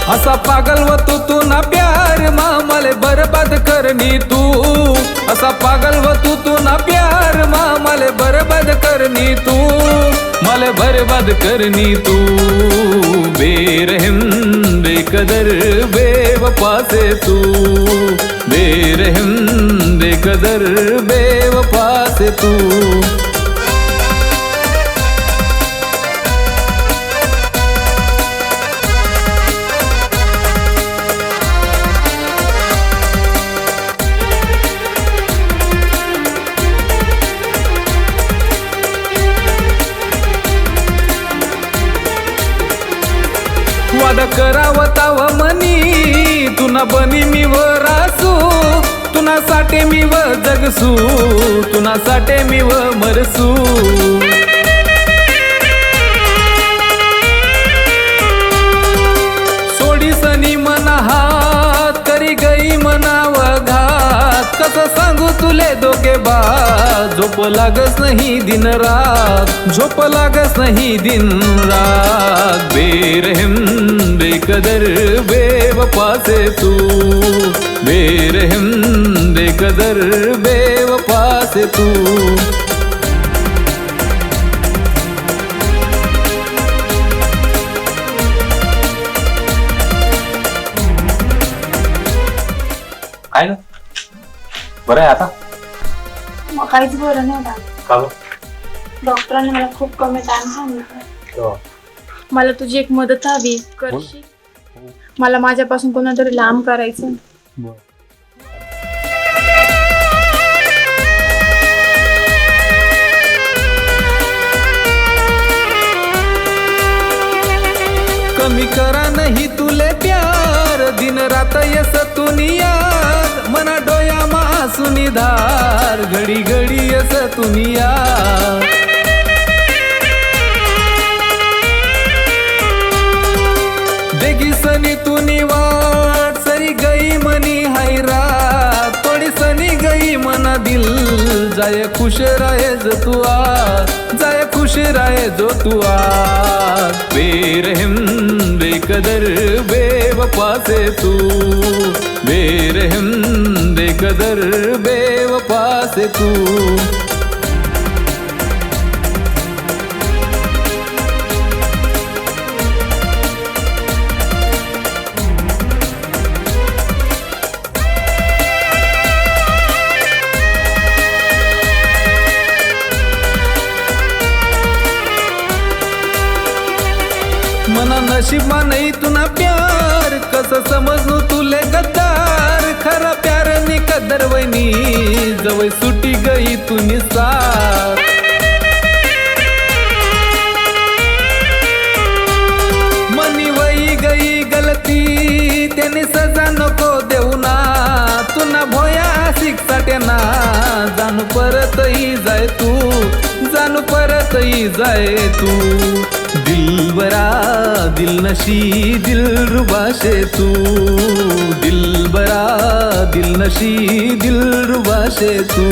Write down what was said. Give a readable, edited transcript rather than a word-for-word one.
असा पागल व तू ना प्यार मामले बर्बाद करनी तू, असा पागल व तू ना प्यार मामले बर्बाद करनी तू, मले बर्बाद करनी तू। बेरहम बेकदर बेवफा से तू, बेरहम बेकदर बेवफा से तू। वाद करावताव मनी तुना बनी मी व रासू, तुना साठे मी व जगसू, तुना साठे मी व मरसू। सोडी सनी मना हात करी गई मनाव घात, कसं सांगू तुले दोघे बात। झोप लागस नाही दिन रात, झोप लागस नाही दिन रात। बेरहम बेकदर बेवफा से तू, बेरहम बेकदर बेवफा से तू। आहे ना बरं आहे आता? मग काहीच बरं नाही होणार. का बरं? डॉक्टरांनी मला खूप कमी टाइम सांगितलं. मला तुझी एक मदत हवी, करशील? मला माझ्यापासून कोणातरी लांब करायचं. कमी करा नाही तुले प्यार, दिन रात यस तुनी याद, मना डोया मासुनी धार, घडी घडी यस तुनी याद। देगी सनी तुनी वाट सरी गई मनी हैरात, थोड़ी सनी गई मना दिल, जाए खुश रहे जो तू आज, जाए खुश रहे जो तू आज। बेरहम बेकदर बेवफा से तू, बेरहम बेकदर बेवफा से तू। मना नशीबा नाही तुना प्यार, कसं समजू तुले गद्दार, खरा प्यार नि कदर वैनी, जवळ सुटी गई तुनी सार। मनी वही गई गलती त्याने सजा नको देऊ ना, तुना भोया शिक्षाटे ना, जाणू परतही जाय तू, जाणू परतही जाय तू। दिलबरा दिल नशी दिल रुबा से तू, दिलबरा दिल नशी दिल रुबा से तू।